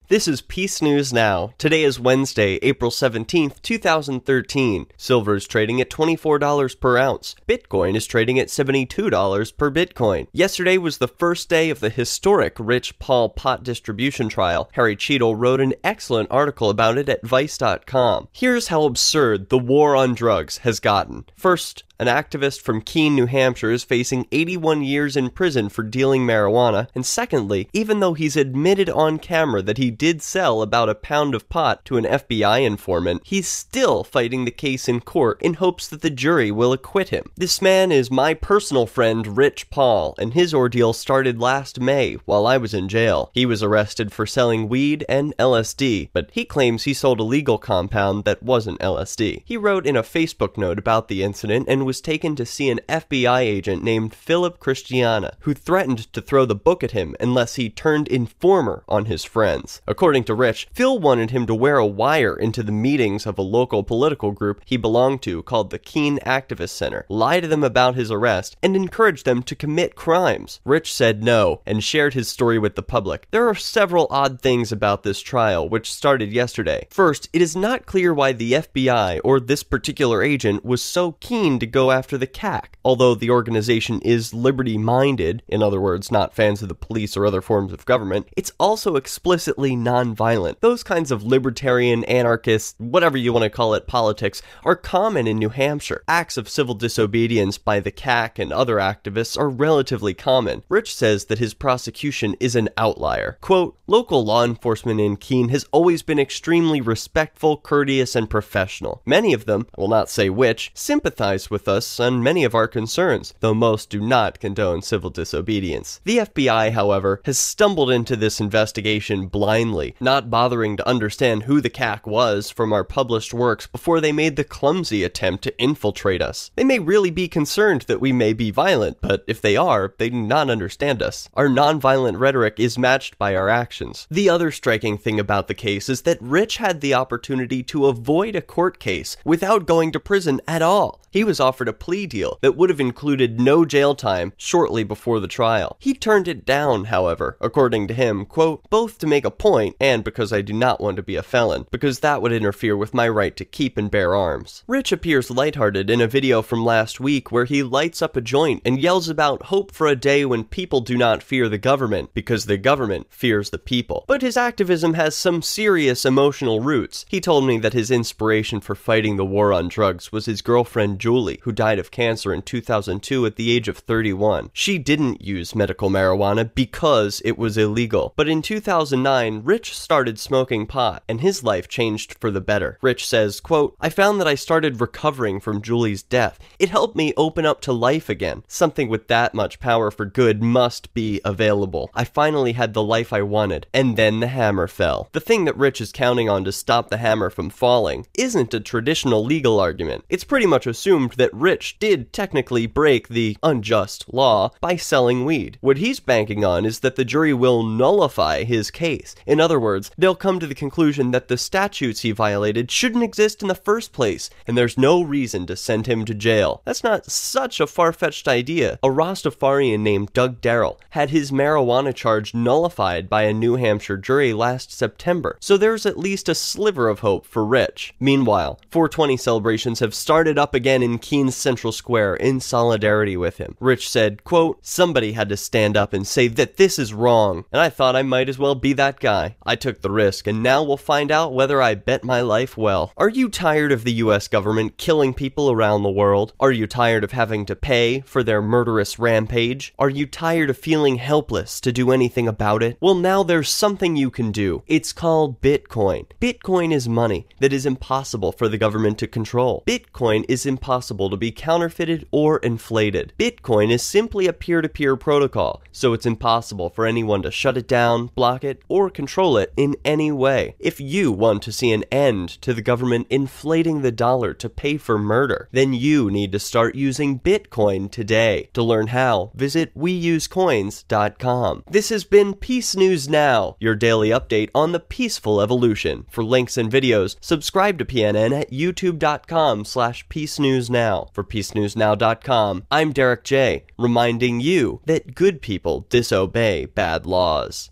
This is Peace News Now. Today is Wednesday, April 17th, 2013. Silver is trading at $24 per ounce. Bitcoin is trading at $72 per Bitcoin. Yesterday was the first day of the historic Rich Paul pot distribution trial. Harry Cheadle wrote an excellent article about it at Vice.com. Here's how absurd the war on drugs has gotten. First, an activist from Keene, New Hampshire is facing 81 years in prison for dealing marijuana, and secondly, even though he's admitted on camera that he did sell about a pound of pot to an FBI informant, he's still fighting the case in court in hopes that the jury will acquit him. This man is my personal friend Rich Paul, and his ordeal started last May while I was in jail. He was arrested for selling weed and LSD, but he claims he sold a legal compound that wasn't LSD. He wrote in a Facebook note about the incident and was taken to see an FBI agent named Philip Christiana, who threatened to throw the book at him unless he turned informer on his friends. According to Rich, Phil wanted him to wear a wire into the meetings of a local political group he belonged to called the Keene Activist Center, lie to them about his arrest, and encourage them to commit crimes. Rich said no, and shared his story with the public. There are several odd things about this trial, which started yesterday. First, it is not clear why the FBI, or this particular agent, was so keen to go after the CAC. Although the organization is liberty-minded, in other words, not fans of the police or other forms of government, it's also explicitly non-violent. Those kinds of libertarian, anarchist, whatever you want to call it, politics are common in New Hampshire. Acts of civil disobedience by the CAC and other activists are relatively common. Rich says that his prosecution is an outlier. Quote, "Local law enforcement in Keene has always been extremely respectful, courteous, and professional. Many of them, I will not say which, sympathize with us on many of our concerns, though most do not condone civil disobedience. The FBI, however, has stumbled into this investigation blindly, not bothering to understand who the CAC was from our published works before they made the clumsy attempt to infiltrate us. They may really be concerned that we may be violent, but if they are, they do not understand us. Our nonviolent rhetoric is matched by our actions." The other striking thing about the case is that Rich had the opportunity to avoid a court case without going to prison at all. He was offered a plea deal that would have included no jail time shortly before the trial. He turned it down, however, according to him, quote, "both to make a point and because I do not want to be a felon, because that would interfere with my right to keep and bear arms." Rich appears lighthearted in a video from last week where he lights up a joint and yells about hope for a day when people do not fear the government because the government fears the people. But his activism has some serious emotional roots. He told me that his inspiration for fighting the war on drugs was his girlfriend Julie, who died of cancer in 2002 at the age of 31. She didn't use medical marijuana because it was illegal. But in 2009, Rich started smoking pot, and his life changed for the better. Rich says, quote, "I found that I started recovering from Julie's death. It helped me open up to life again. Something with that much power for good must be available. I finally had the life I wanted, and then the hammer fell." The thing that Rich is counting on to stop the hammer from falling isn't a traditional legal argument. It's pretty much assumed that Rich did technically break the unjust law by selling weed. What he's banking on is that the jury will nullify his case. In other words, they'll come to the conclusion that the statutes he violated shouldn't exist in the first place, and there's no reason to send him to jail. That's not such a far-fetched idea. A Rastafarian named Doug Darrell had his marijuana charge nullified by a New Hampshire jury last September, so there's at least a sliver of hope for Rich. Meanwhile, 420 celebrations have started up again in Keene's Central Square in solidarity with him. Rich said, quote, "Somebody had to stand up and say that this is wrong, and I thought I might as well be that guy. I took the risk, and now we'll find out whether I bet my life well." Are you tired of the US government killing people around the world? Are you tired of having to pay for their murderous rampage? Are you tired of feeling helpless to do anything about it? Well, now there's something you can do. It's called Bitcoin. Bitcoin is money that is impossible for the government to control. Bitcoin is impossible to be counterfeited or inflated. Bitcoin is simply a peer-to-peer protocol, so it's impossible for anyone to shut it down, block it, or control it in any way. If you want to see an end to the government inflating the dollar to pay for murder, then you need to start using Bitcoin today. To learn how, visit weusecoins.com. This has been Peace News Now, your daily update on the peaceful evolution. For links and videos, subscribe to PNN at youtube.com/peacenewsnow. For peacenewsnow.com, I'm Derek J, reminding you that good people disobey bad laws.